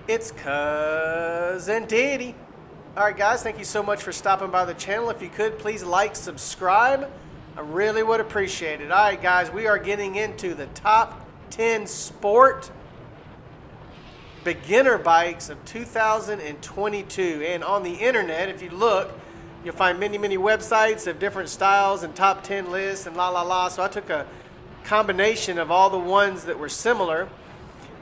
It's Cousin Diddy. Alright guys, thank you so much for stopping by the channel. If you could, please like, subscribe. I really would appreciate it. Alright guys, we are getting into the top 10 sport beginner bikes of 2022. And on the internet, if you look, you'll find many websites of different styles and top 10 lists and So I took a combination of all the ones that were similar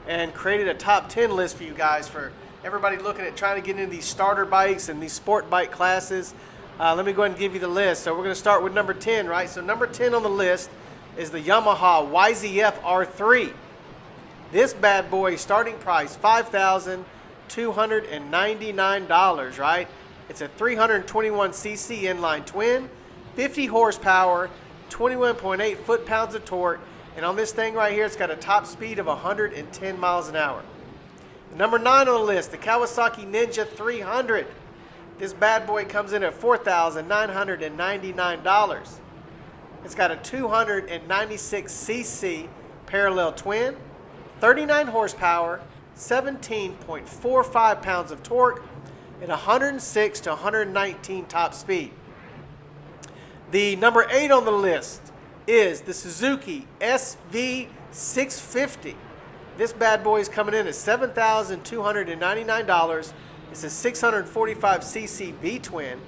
and created a top 10 list for you guys, for everybody looking at trying to get into these starter bikes and these sport bike classes. Let me go ahead and give you the list. So we're going to start with number 10, right? So number 10 on the list is the Yamaha YZF R3. This bad boy, starting price $5,299, right? It's a 321cc inline twin, 50 horsepower, 21.8 foot-pounds of torque, and on this thing right here, it's got a top speed of 110 miles an hour. Number 9 on the list, the Kawasaki Ninja 300. This bad boy comes in at $4,999. It's got a 296cc parallel twin, 39 horsepower, 17.45 pounds of torque, and 106 to 119 top speed. The number 8 on the list is the Suzuki SV650. This bad boy is coming in at $7,299. It's a 645cc V-twin,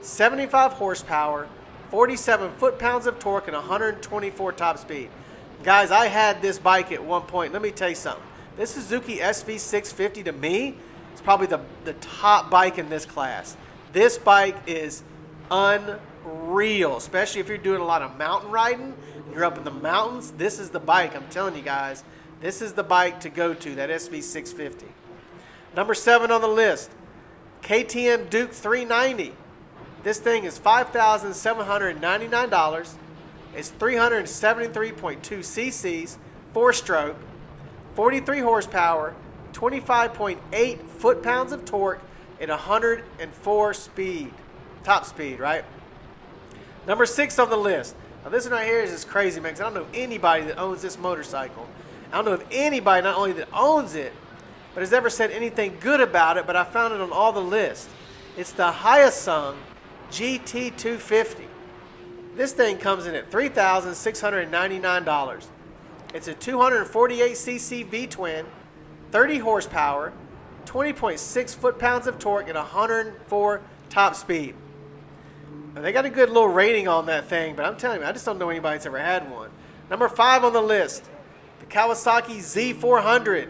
75 horsepower, 47 foot-pounds of torque, and 124 top speed. Guys, I had this bike at one point. Let me tell you something. This Suzuki SV650, to me, is probably the top bike in this class. This bike is unreal, especially if you're doing a lot of mountain riding. You're up in the mountains. This is the bike. I'm telling you guys, this is the bike to go to, that SV650. Number 7 on the list, KTM Duke 390. This thing is $5,799. It's 373.2 cc's, 4-stroke, 43 horsepower, 25.8 foot-pounds of torque, and 104 top speed, right? Number 6 on the list. Now this one right here is just crazy, man, because I don't know anybody that owns this motorcycle. I don't know if anybody not only that owns it, but has ever said anything good about it, but I found it on all the lists. It's the Hyosung GT250. This thing comes in at $3,699. It's a 248cc V-twin, 30 horsepower, 20.6 foot-pounds of torque, and 104 top speed. Now, they got a good little rating on that thing, but I'm telling you, I just don't know anybody that's ever had one. Number 5 on the list, the Kawasaki Z400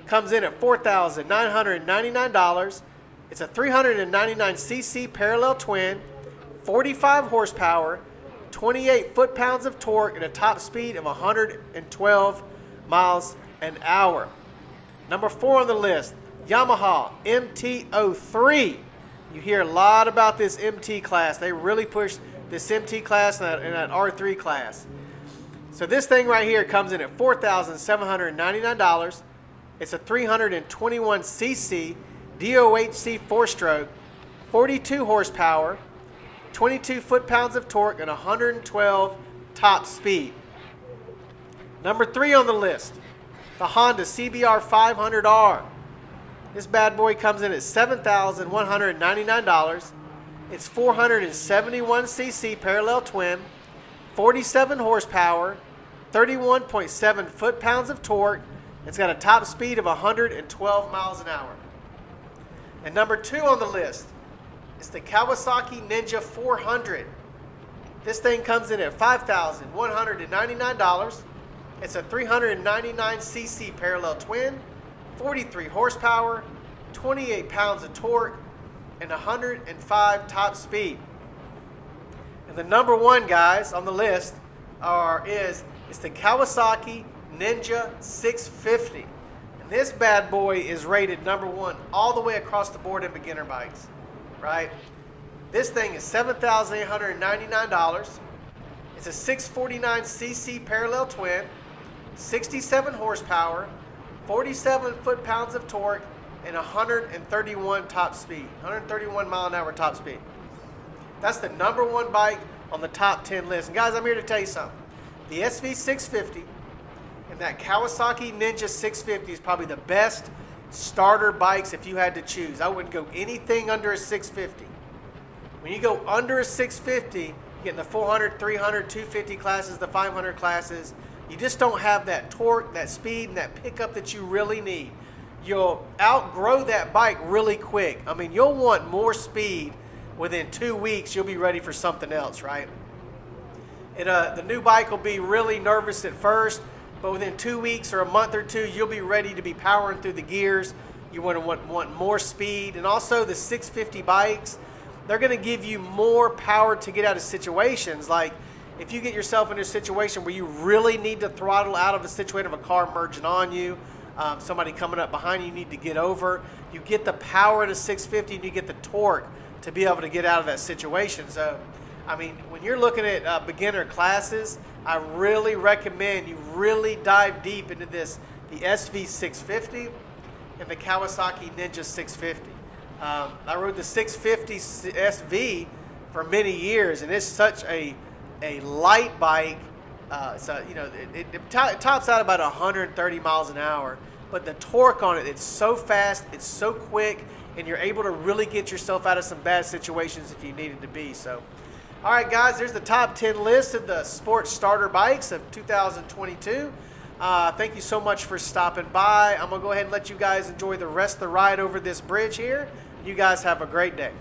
comes in at $4,999. It's a 399cc parallel twin, 45 horsepower, 28 foot-pounds of torque, and a top speed of 112 miles an hour. Number 4 on the list, Yamaha MT-03. You hear a lot about this MT class. They really push this MT class and that R3 class. So this thing right here comes in at $4,799. It's a 321cc DOHC 4-stroke, 42 horsepower, 22 foot-pounds of torque, and 112 top speed. Number 3 on the list, the Honda CBR 500R. This bad boy comes in at $7,199. It's 471cc parallel twin, 47 horsepower, 31.7 foot-pounds of torque. It's got a top speed of 112 miles an hour. And number 2 on the list is the Kawasaki Ninja 400. This thing comes in at $5,199. It's a 399cc parallel twin, 43 horsepower, 28 pounds of torque, and 105 top speed. And the number 1, guys, on the list is the Kawasaki Ninja 650. And this bad boy is rated number 1 all the way across the board in beginner bikes, right? This thing is $7,899. It's a 649cc parallel twin, 67 horsepower, 47 foot-pounds of torque, and 131 top speed, 131 mile an hour top speed. That's the number 1 bike on the top 10 list. And guys, I'm here to tell you something. The SV650 and that Kawasaki Ninja 650 is probably the best starter bikes if you had to choose. I wouldn't go anything under a 650. When you go under a 650, you get in the 400, 300, 250 classes, the 500 classes. You just don't have that torque, that speed, and that pickup that you really need. You'll outgrow that bike really quick. I mean, you'll want more speed. Within 2 weeks, you'll be ready for something else, right? The new bike will be really nervous at first, but within 2 weeks or a month or two, you'll be ready to be powering through the gears. You want more speed. And also the 650 bikes, they're going to give you more power to get out of situations. Like if you get yourself in a situation where you really need to throttle out of a situation of a car merging on you, somebody coming up behind you, you need to get over, you get the power of the 650 and you get the torque to be able to get out of that situation. So, I mean, when you're looking at beginner classes, I really recommend you really dive deep into the SV 650 and the Kawasaki Ninja 650. I rode the 650 SV for many years, and it's such a light bike. So it tops out about 130 miles an hour, but the torque on it, it's so fast, it's so quick, and you're able to really get yourself out of some bad situations if you needed to be. So, all right, guys, there's the top 10 list of the sports starter bikes of 2022. Thank you so much for stopping by. I'm going to go ahead and let you guys enjoy the rest of the ride over this bridge here. You guys have a great day.